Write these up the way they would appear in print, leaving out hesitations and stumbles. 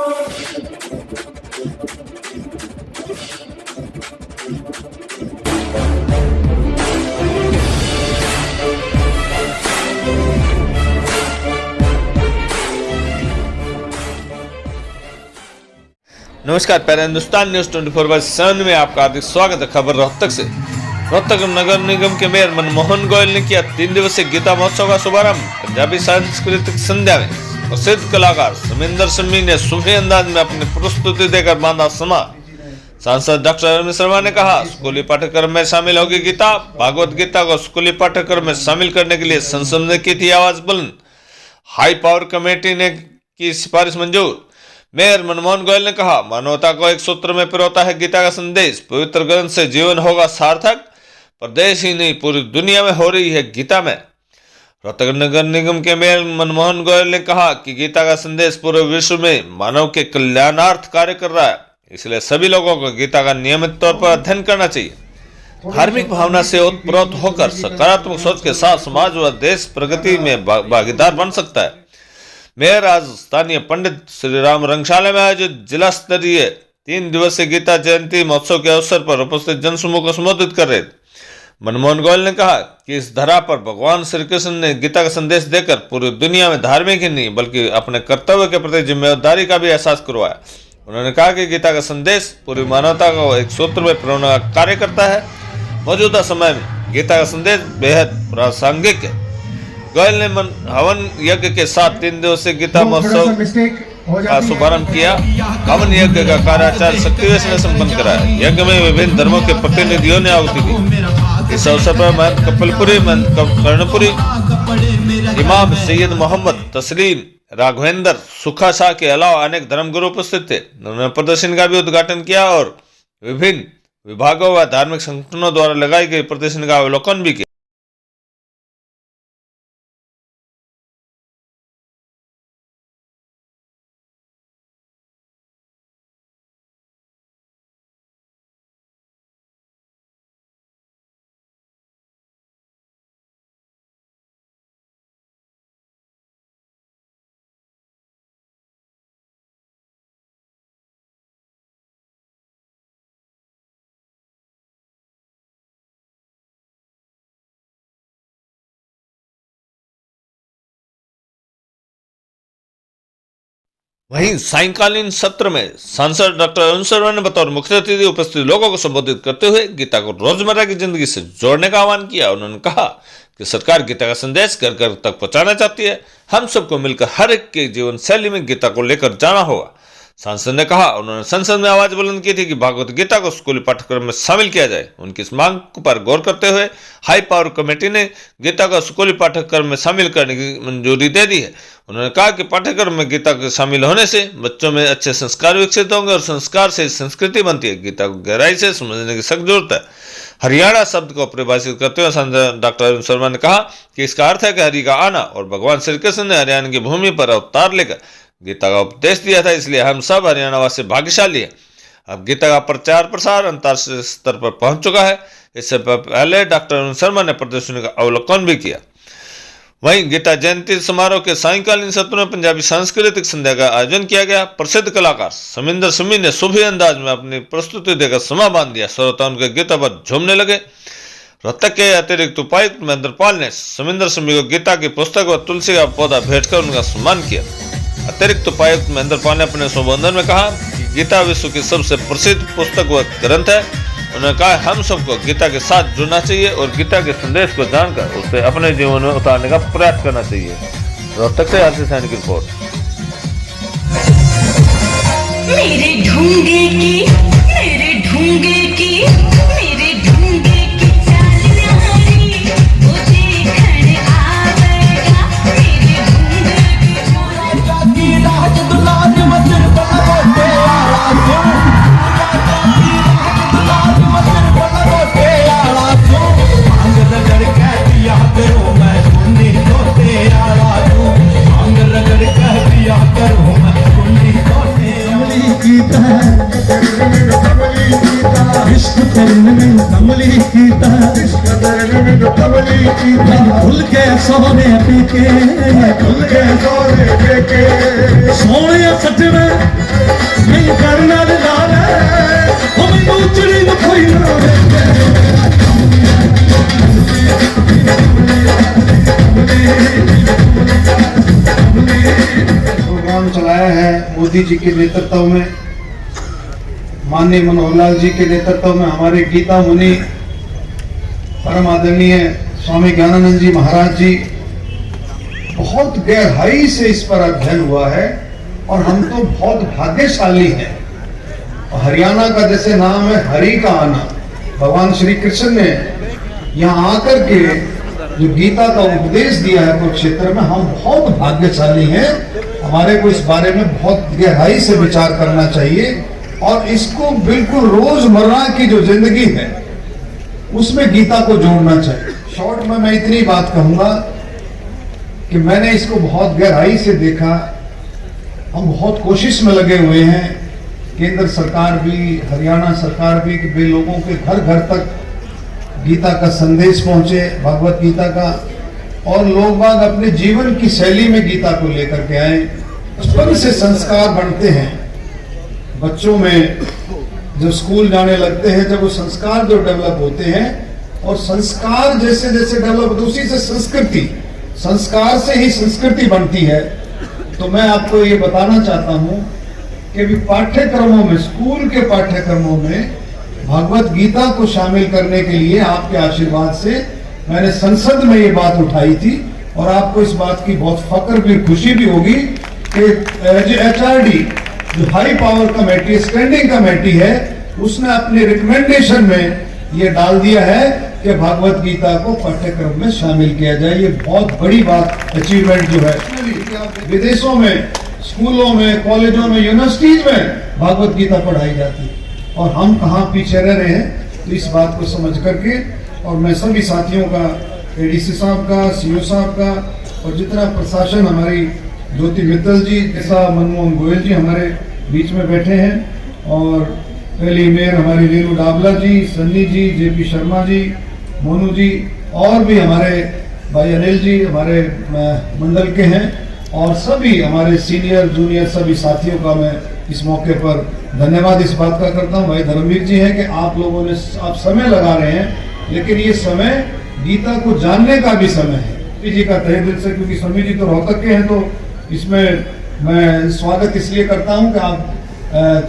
नमस्कार, पहले हिंदुस्तान न्यूज 24/7 में आपका हार्दिक स्वागत है। खबर रोहतक से। रोहतक नगर निगम के मेयर मनमोहन गोयल ने किया 3 दिवसीय गीता महोत्सव का शुभारंभ। पंजाबी सांस्कृतिक संध्या में प्रसिद्ध कलाकार समिंदर सिमी ने सूफी अंदाज में अपनी प्रस्तुति देकर बांधा समा। सांसद डॉक्टर अरविंद शर्मा ने कहा, स्कूली पाठ्यक्रम में शामिल होगी गीता। भागवत गीता को स्कूली पाठ्यक्रम में शामिल करने के लिए संसद ने की थी आवाज बुलंद। हाई पावर कमेटी ने की सिफारिश मंजूर। मेयर मनमोहन गोयल ने कहा, मानवता को एक सूत्र में पिरोता है गीता का संदेश। पवित्र ग्रंथ से जीवन होगा सार्थक। प्रदेश ही नहीं, पूरी दुनिया में हो रही है गीता में। रोहतक नगर निगम के मेयर मनमोहन गोयल ने कहा कि गीता का संदेश पूरे विश्व में मानव के कल्याणार्थ कार्य कर रहा है, इसलिए सभी लोगों को गीता का नियमित तौर पर अध्ययन करना चाहिए। धार्मिक भावना से ओतप्रोत होकर सकारात्मक सोच के साथ समाज व देश प्रगति में भागीदार बन सकता है। मेयर आज स्थानीय पंडित श्री राम रंगशाला में आयोजित जिला स्तरीय 3 दिवसीय गीता जयंती महोत्सव के अवसर पर उपस्थित जनसमूह को संबोधित कर रहे थे। मनमोहन गोयल ने कहा कि इस धरा पर भगवान श्री कृष्ण ने गीता का संदेश देकर पूरी दुनिया में धार्मिक ही नहीं बल्कि अपने कर्तव्य के प्रति जिम्मेदारी का भी एहसास करवाया। उन्होंने कहा कि गीता का संदेश पूरी मानवता को एक सूत्र में पिरोने का कार्य करता है। मौजूदा समय में गीता का संदेश बेहद प्रासंगिक है। गोयल ने हवन यज्ञ के साथ 3 दिवसीय गीता महोत्सव का शुभारंभ किया। हवन यज्ञ का कार्य आचार्य शक्तिवेश ने संपन्न कराया। यज्ञ में विभिन्न धर्मों के प्रतिनिधियों ने आहुति दी। इस अवसर पर महंत कपिलपुरी, महंत कर्णपुरी, इमाम सैयद मोहम्मद तस्लीम, राघवेंद्र, सुखा शाह के अलावा अनेक धर्मगुरु उपस्थित थे। उन्होंने प्रदर्शनी का भी उद्घाटन किया और विभिन्न विभागों व धार्मिक संगठनों द्वारा लगाई गई प्रदर्शनी का अवलोकन भी किया। वहीं सायंकालीन सत्र में सांसद डॉक्टर अरविंद शर्मा ने बतौर मुख्य अतिथि उपस्थित लोगों को संबोधित करते हुए गीता को रोजमर्रा की जिंदगी से जोड़ने का आह्वान किया। उन्होंने कहा कि सरकार गीता का संदेश घर घर तक पहुंचाना चाहती है। हम सबको मिलकर हर एक के जीवन शैली में गीता को लेकर जाना होगा। सांसद ने कहा, उन्होंने संसद में आवाज बुलंद की थी कि भागवत गीता को स्कूली पाठ्यक्रम में शामिल किया जाए। उनकी इस मांग पर गौर करते हुए हाई पावर कमेटी ने गीता को स्कूली पाठ्यक्रम में शामिल करने की मंजूरी दे दी है। उन्होंने कहा कि पाठ्यक्रम में गीता के शामिल होने से बच्चों में अच्छे संस्कार विकसित होंगे और संस्कार से संस्कृति बनती है। गीता को गहराई से समझने की सख्त जरूरत है। हरियाणा शब्द को परिभाषित करते हुए सांसद डॉक्टर अरविंद शर्मा ने कहा कि इसका अर्थ है कि हरि का आना और भगवान श्री कृष्ण ने हरियाणा की भूमि पर अवतार लेकर गीता का उपदेश दिया था, इसलिए हम सब हरियाणा वासी भाग्यशाली हैं। अब गीता का प्रचार प्रसार अंतर्राष्ट्रीय स्तर पर पहुंच चुका है। इससे पहले डॉक्टर अरविंद शर्मा ने प्रदर्शनी का अवलोकन भी किया। वहीं गीता जयंती समारोह के सायंकालीन सत्र में पंजाबी सांस्कृतिक संध्या का आयोजन किया गया। प्रसिद्ध कलाकार समिंदर सिमी ने सूफी अंदाज में अपनी प्रस्तुति देकर समा बांध दिया। श्रोता उनके गीता पर झूमने लगे। रोहतक के अतिरिक्त उपायुक्त महेंद्र पाल ने समिंदर सिमी को गीता की पुस्तक व तुलसी का पौधा भेंट कर उनका सम्मान किया। अतिरिक्त उपायुक्त महेंद्र पाल ने अपने संबोधन में कहा कि गीता विश्व की सबसे प्रसिद्ध पुस्तक व ग्रंथ है। उन्होंने कहा, हम सबको गीता के साथ जुड़ना चाहिए और गीता के संदेश को जानकर उसे अपने जीवन में उतारने का प्रयास करना चाहिए। रोहतक से आरसी सैनी की रिपोर्ट। मेरे ढूंढे की मेरे ढूंढे की मेरे ढूंढे की चाल न्यारी वो देखने आवेगा। मेरे ढूंढे की राज दुलार मस्तर बनोटे आला सुन, दुलार मस्तर बनोटे आला सुन, मांग रगड़ कह दिया करो मैं सुनी तोते आला सुन, मांग रगड़ कह दिया करो मैं सुनी तोते गीता इश्क करने में कमली गीता, इश्क करने में कमली गीता, भूल के सोने पीके भूल के सोने पीके सोने सच में है मोदी जी के नेतृत्व में, माननीय मनोहर लाल जी के नेतृत्व में हमारे गीता मुनि परम आदरणीय स्वामी ज्ञानानंद जी महाराज जी, बहुत गहराई से इस पर अध्ययन हुआ है और हम तो बहुत भाग्यशाली हैं। और हरियाणा का जैसे नाम है हरि का आना, भगवान श्री कृष्ण ने यहाँ आकर के जो गीता का उपदेश दिया है कुरुक्षेत्र में, हम बहुत भाग्यशाली हैं। हमारे को इस बारे में बहुत गहराई से विचार करना चाहिए और इसको बिल्कुल रोजमर्रा की जो जिंदगी है उसमें गीता को जोड़ना चाहिए। शॉर्ट में मैं इतनी बात कहूंगा कि मैंने इसको बहुत गहराई से देखा। हम बहुत कोशिश में लगे हुए हैं, केंद्र सरकार भी, हरियाणा सरकार भी, कि वे लोगों के घर घर तक गीता का संदेश पहुंचे, भगवत गीता का, और लोग बाग अपने जीवन की शैली में गीता को लेकर के आए। बचपन से संस्कार बनते हैं बच्चों में, जब स्कूल जाने लगते हैं, जब वो संस्कार जो डेवलप होते हैं, और संस्कार जैसे जैसे डेवलप होते उसी से संस्कृति, संस्कार से ही संस्कृति बनती है। तो मैं आपको ये बताना चाहता हूं कि भी पाठ्यक्रमों में, स्कूल के पाठ्यक्रमों में भगवत गीता को शामिल करने के लिए आपके आशीर्वाद से मैंने संसद में ये बात उठाई थी, और आपको इस बात की बहुत फक्र भी, खुशी भी होगी कि HRD जो high power committee, standing committee है, उसने अपने रिकमेंडेशन में ये डाल दिया है कि भगवत गीता को पाठ्यक्रम में शामिल किया जाए। ये बहुत बड़ी बात, अचीवमेंट जो है। विदेशों में, स्कूलों में, कॉलेजों में, यूनिवर्सिटीज में भगवत गीता पढ़ाई जाती है और हम कहाँ पीछे रह रहे हैं। तो इस बात को समझ करके, और मैं सभी साथियों का, ADC साहब का, CO साहब का, और जितना प्रशासन, हमारी ज्योति मित्तल जी जैसा, मनमोहन गोयल जी हमारे बीच में बैठे हैं, और पहली मेयर हमारी रेणु डाबला जी, सन्नी जी, JP शर्मा जी, मोनू जी, और भी हमारे भाई अनिल जी हमारे मंडल के हैं, और सभी हमारे सीनियर जूनियर सभी साथियों का मैं इस मौके पर धन्यवाद इस बात का करता हूं। भाई धर्मवीर जी हैं कि आप लोगों ने, आप समय लगा रहे हैं, लेकिन ये समय गीता को जानने का भी समय है। जी का तहे दिल से, क्योंकि स्वामी जी तो रोहतक के हैं, तो इसमें मैं स्वागत इसलिए करता हूं कि आप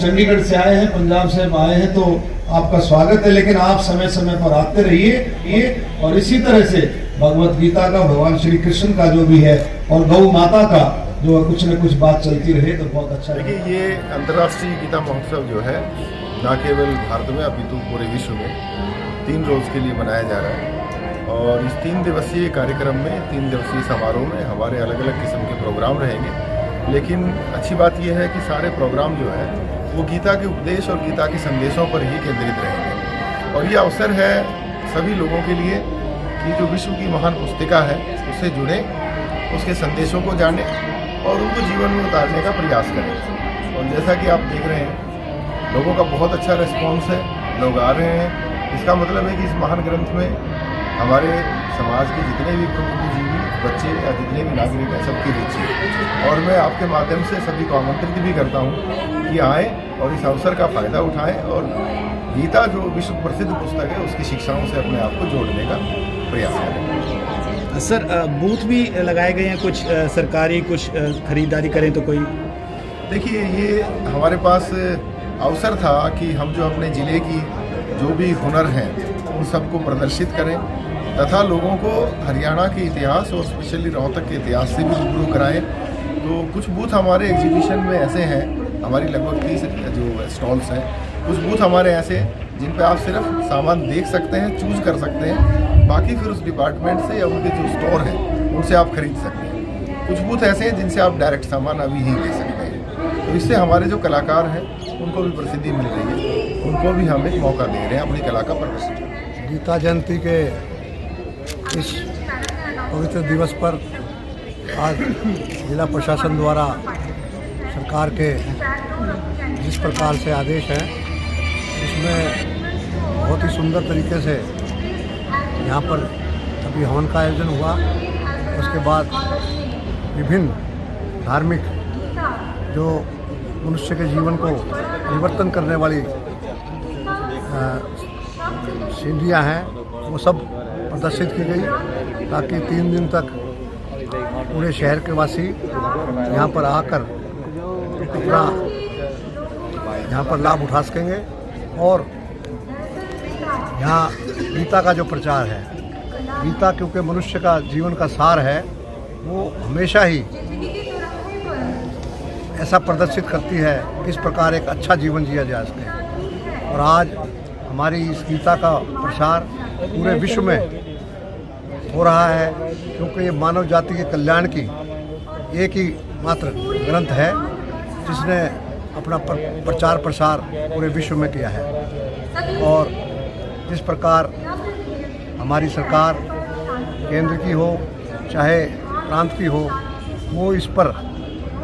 चंडीगढ़ से आए हैं, पंजाब से आए हैं, तो आपका स्वागत है। लेकिन आप समय समय पर आते रहिए, और इसी तरह से भगवत गीता का, भगवान श्री कृष्ण का जो भी है, और गौ माता का जो कुछ न कुछ बात चलती रहे तो बहुत अच्छा है। देखिए, ये अंतर्राष्ट्रीय गीता महोत्सव जो है न केवल भारत में अपितु पूरे विश्व में 3 रोज के लिए मनाया जा रहा है। और इस 3 दिवसीय कार्यक्रम में, 3 दिवसीय समारोह में हमारे अलग अलग किस्म के प्रोग्राम रहेंगे। लेकिन अच्छी बात यह है कि सारे प्रोग्राम जो है वो गीता के उपदेश और गीता के संदेशों पर ही केंद्रित रहेंगे। और ये अवसर है सभी लोगों के लिए कि जो विश्व की महान पुस्तिका है उससे जुड़े, उसके संदेशों को जाने और उनको जीवन में उतारने का प्रयास करें। और जैसा कि आप देख रहे हैं, लोगों का बहुत अच्छा रिस्पॉन्स है, लोग आ रहे हैं। इसका मतलब है कि इस महान ग्रंथ में हमारे समाज के जितने भी बुद्धिजीवी, बच्चे या जितने भी नागरिक हैं, सबकी रुचि है। और मैं आपके माध्यम से सभी को आमंत्रित भी करता हूँ कि आएँ और इस अवसर का फ़ायदा उठाएँ और गीता जो विश्व प्रसिद्ध पुस्तक है उसकी शिक्षाओं से अपने आप को जोड़ने का प्रयास करें। सर, बूथ भी लगाए गए हैं कुछ सरकारी, कुछ खरीदारी करें तो कोई? देखिए, ये हमारे पास अवसर था कि हम जो अपने ज़िले की जो भी हुनर हैं उन सबको प्रदर्शित करें तथा लोगों को हरियाणा के इतिहास और स्पेशली रोहतक के इतिहास से भी रूबरू कराएं। तो कुछ बूथ हमारे एग्जीबिशन में ऐसे हैं, हमारी लगभग 30 जो स्टॉल्स हैं, कुछ बूथ हमारे ऐसे हैं जिन पे आप सिर्फ सामान देख सकते हैं, चूज़ कर सकते हैं, बाकी फिर उस डिपार्टमेंट से या उनके जो स्टोर हैं उनसे आप खरीद सकते हैं। कुछ बूथ ऐसे हैं जिनसे आप डायरेक्ट सामान अभी ही ले सकते हैं। तो इससे हमारे जो कलाकार हैं उनको भी प्रसिद्धि मिल रही है, उनको भी हम एक मौका दे रहे हैं अपनी कला का प्रदर्शन करने। गीता जयंती के इस पवित्र दिवस पर आज जिला प्रशासन द्वारा सरकार के जिस प्रकार से आदेश हैं उसमें बहुत ही सुंदर तरीके से यहाँ पर अभी हवन का आयोजन हुआ। उसके बाद विभिन्न धार्मिक जो मनुष्य के जीवन को परिवर्तन करने वाली सीढ़ियाँ हैं वो सब प्रदर्शित की गई, ताकि 3 दिन तक पूरे शहर के वासी यहाँ पर आकर अपना यहाँ पर लाभ उठा सकेंगे। और यहाँ गीता का जो प्रचार है, गीता क्योंकि मनुष्य का जीवन का सार है, वो हमेशा ही ऐसा प्रदर्शित करती है किस प्रकार एक अच्छा जीवन जिया जा सके। और आज हमारी इस गीता का प्रसार पूरे विश्व में हो रहा है, क्योंकि ये मानव जाति के कल्याण की एक ही मात्र ग्रंथ है जिसने अपना प्रचार प्रसार पूरे विश्व में किया है। और जिस प्रकार हमारी सरकार केंद्र की हो चाहे प्रांत की हो, वो इस पर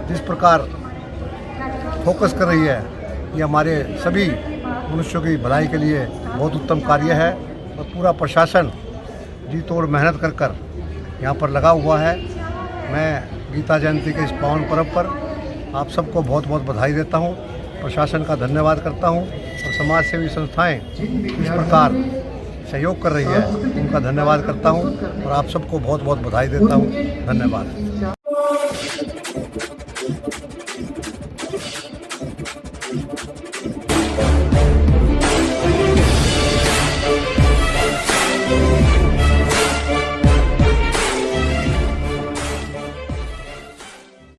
जिस प्रकार फोकस कर रही है, ये हमारे सभी मनुष्यों की भलाई के लिए बहुत उत्तम कार्य है। और पूरा प्रशासन जी तोड़ मेहनत कर कर यहाँ पर लगा हुआ है। मैं गीता जयंती के इस पावन पर्व पर आप सबको बहुत बहुत बधाई देता हूँ, प्रशासन का धन्यवाद करता हूँ, और समाज सेवी संस्थाएं इस प्रकार सहयोग कर रही है उनका धन्यवाद करता हूँ, और आप सबको बहुत बहुत बधाई देता हूँ। धन्यवाद।